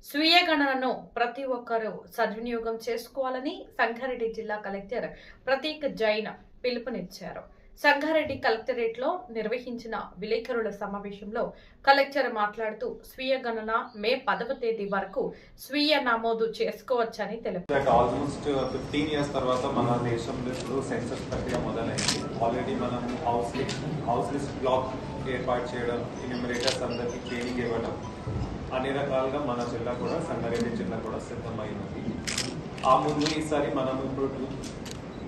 స్వీయ గణనను ప్రతి ఒక్కరూ సద్వినియోగం చేసుకోవాలని సంగారెడ్డి జిల్లా కలెక్టర్ ప్రతీక్ జైన్ పిలుపునిచ్చారు. సంగారెడ్డి కలెక్టరేట్లో నిర్వహించిన విలేకరుల సమావేశంలో కలెక్టర్ మాట్లాడుతూ స్వీయ గణన మే 10వ తేదీ వరకు స్వీయ నమోదు చేసుకోవచ్చని తెలిపారు. ఆల్మోస్ట్ 15 years తర్వాత మన దేశంలో ఇప్పుడు సెన్సస్ ప్రక్రియ మొదలైంది. ఆల్రెడీ మనం హౌస్ లిస్ట్ బ్లాక్ ఏర్పాటు చేయడం, ఎన్యూమరేటర్స్ అందరికీ ట్రైనింగ్ ఇవ్వడం, అన్ని రకాలుగా మన జిల్లా కూడా సంగారెడ్డి జిల్లా కూడా సిద్ధమైనది. ఆ ముందు ఈసారి మనం ఇప్పుడు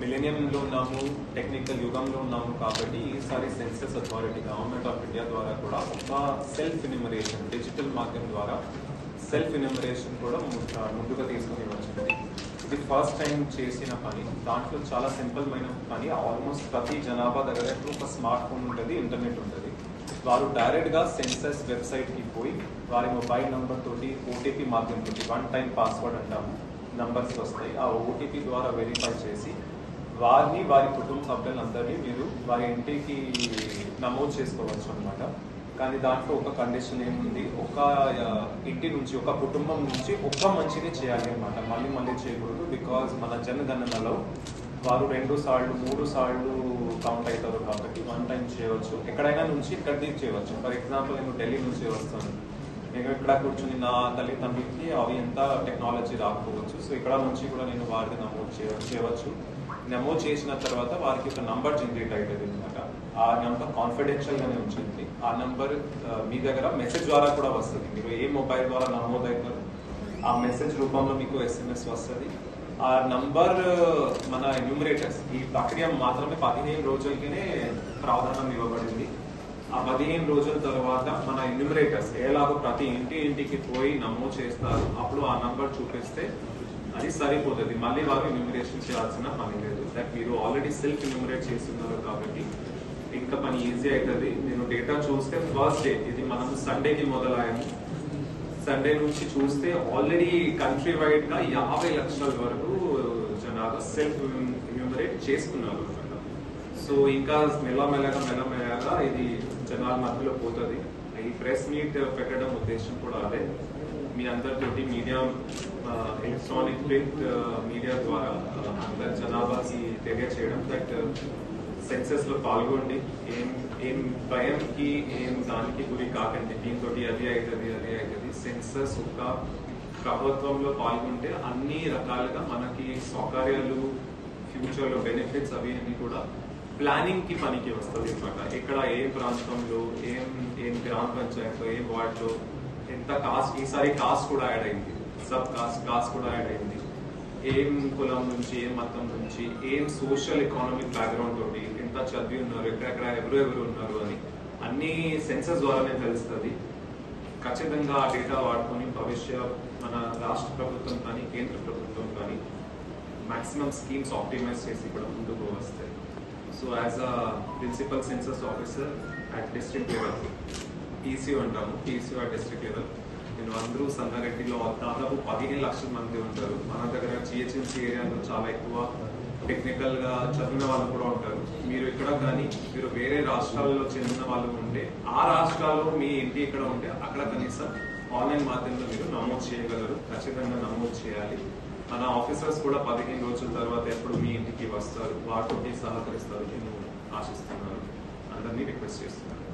మిలేనియంలో ఉన్నాము, టెక్నికల్ యుగంలో ఉన్నాము కాబట్టి ఈసారి census authority government of India ద్వారా కూడా ఒక సెల్ఫ్ ఎన్యూమరేషన్ డిజిటల్ మాధ్యమం ద్వారా సెల్ఫ్ ఎన్యూమరేషన్ కూడా ముందుగా తీసుకుని వచ్చింది. ఇది ఫస్ట్ టైం చేసిన పని. దాంట్లో చాలా సింపుల్ మైన పని. ఆల్మోస్ట్ ప్రతి జనాభా దగ్గర ఒక స్మార్ట్ ఫోన్ ఉంటుంది, ఇంటర్నెట్ ఉంటుంది. వారు డైరెక్ట్గా సెన్సస్ వెబ్సైట్కి పోయి వారి మొబైల్ నెంబర్ తోటి ఓటీపీ మాధ్యమంతో 1 time పాస్వర్డ్ అంటాము నంబర్స్ వస్తాయి. ఆ ఓటీపీ ద్వారా వెరిఫై చేసి వారిని వారి కుటుంబ సభ్యులందరినీ మీరు వారి ఇంటికి నమోదు చేసుకోవచ్చు అనమాట. కానీ దాంట్లో ఒక కండిషన్ ఏముంది, ఒక ఇంటి నుంచి ఒక కుటుంబం నుంచి ఒక్క మంచిని చేయాలి అనమాట, మళ్ళీ చేయకూడదు. బికాజ్ మన జనగణనలో వారు 2 సార్లు 3 సార్లు కౌంట్ అవుతారు కాబట్టి 1 time చేయవచ్చు. ఎక్కడైనా నుంచి ఇక్కడికి చేయవచ్చు. ఫర్ ఎగ్జాంపుల్ నేను ఢిల్లీ నుంచి వస్తాను, నేను ఇక్కడ కూర్చుని నా తల్లిదండ్రులకి అవి ఎంత టెక్నాలజీ రాకపోవచ్చు. సో ఇక్కడ నుంచి కూడా నేను వారికి నమోదు చేయవచ్చు. నమోదు చేసిన తర్వాత వారికి ఒక నంబర్ జనరేట్ అవుతుంది అనమాట. ఆ నెంబర్ కాన్ఫిడెన్షియల్గానే ఉంటుంది. ఆ నెంబర్ మీ దగ్గర మెసేజ్ ద్వారా కూడా వస్తుంది. మీరు ఏ మొబైల్ ద్వారా నమోదు అవుతారు ఆ మెసేజ్ రూపంలో మీకు SMS వస్తుంది. ఆ నంబర్ మన ఎన్యూమరేటర్స్ ఈ ప్రక్రియ మాత్రమే 15 రోజులకే ప్రాధాన్యం ఇవ్వబడింది. ఆ 15 రోజుల తర్వాత మన ఎన్యూమరేటర్స్ ఎలాగో ప్రతి ఇంటికి పోయి నమోదు చేస్తారు. అప్పుడు ఆ నంబర్ చూపిస్తే అది సరిపోతుంది. మళ్ళీ వారు ఎన్యూమరేషన్ చేయాల్సిన పని లేదు. దట్ మీరు ఆల్రెడీ సెల్ఫ్ ఎన్యూమరేట్ చేస్తున్నారు కాబట్టి ఇంకా పని ఈజీ అవుతుంది. నేను డేటా చూస్తే ఫస్ట్ డే ఇది మనం సండేకి మొదలయ్యాము. సండే నుంచి చూస్తే ఆల్రెడీ కంట్రీ వైడ్ గా 50 లక్షల వరకు జనాభా సెల్ఫ్ ఎన్యూమరేట్ చేసుకున్నారు అనమాట. సో ఇంకా మెల్లమెల్లగా ఇది జనాల మధ్యలో పోతుంది. ఈ ప్రెస్ మీట్ పెట్టడం ఉద్దేశం కూడా అదే. మీ అందరితోటి మీడియా, ఎలక్ట్రానిక్ ప్రింట్ మీడియా ద్వారా అందరి జనాభాకి తెలియచేయడం దట్ సెన్సస్ లో పాల్గొండి, ఏం భయంకి ఏం దానికి గురి కాకండి. దీంతో అది అవుతుంది. సెన్సస్ ఒక ప్రభుత్వంలో పాల్గొంటే అన్ని రకాలుగా మనకి సౌకర్యాలు, ఫ్యూచర్ లో బెనిఫిట్స్ అవి అన్ని కూడా ప్లానింగ్ కి పనికి వస్తుంది అనమాట. ఎక్కడ ఏ ప్రాంతంలో ఏం గ్రామ పంచాయతీలో ఏం వార్డులో ఎంత కాస్ట్, ఈసారి కాస్ట్ కూడా యాడ్ అయింది, సబ్ కాస్ట్ కూడా యాడ్ అయింది. ఏం కులం నుంచి, ఏం మతం నుంచి, ఏం సోషల్ ఎకానమిక్ బ్యాక్గ్రౌండ్ తోటి ఎంత చదివి ఉన్నారు, ఎక్కడెక్కడ ఎవరు ఉన్నారు అని అన్ని సెన్సస్ ద్వారానే తెలుస్తుంది. ఖచ్చితంగా ఆ డేటా వాడుకొని భవిష్య మన రాష్ట్ర ప్రభుత్వం కానీ కేంద్ర ప్రభుత్వం కానీ మాక్సిమం స్కీమ్స్ ఆప్టిమైజ్ చేసి కూడా ముందుకు వస్తాయి. So as a principal census officer at district level, PCO అంటాము, PCO అట్ డిస్ట్రిక్ట్ లెవెల్, నేను అందరూ సంగారెడ్డిలో దాదాపు 15 లక్షల మంది ఉంటారు. మన దగ్గర GHMC ఏరియాలో చాలా ఎక్కువ టెక్నికల్ గా చదివిన వాళ్ళు కూడా ఉంటారు. మీరు ఇక్కడ కానీ మీరు వేరే రాష్ట్రాల్లో చెందిన వాళ్ళు ఉంటే ఆ రాష్ట్రాల్లో మీ ఇంటి ఇక్కడ ఉంటే అక్కడ కనీసం ఆన్లైన్ మాధ్యమంలో మీరు నమోదు చేయగలరు. ఖచ్చితంగా నమోదు చేయాలి. మన ఆఫీసర్స్ కూడా 15 రోజుల తర్వాత ఎప్పుడు మీ ఇంటికి వస్తారు, వాటికి సహకరిస్తారు నేను ఆశిస్తున్నాను. అందరినీ రిక్వెస్ట్ చేస్తున్నాను.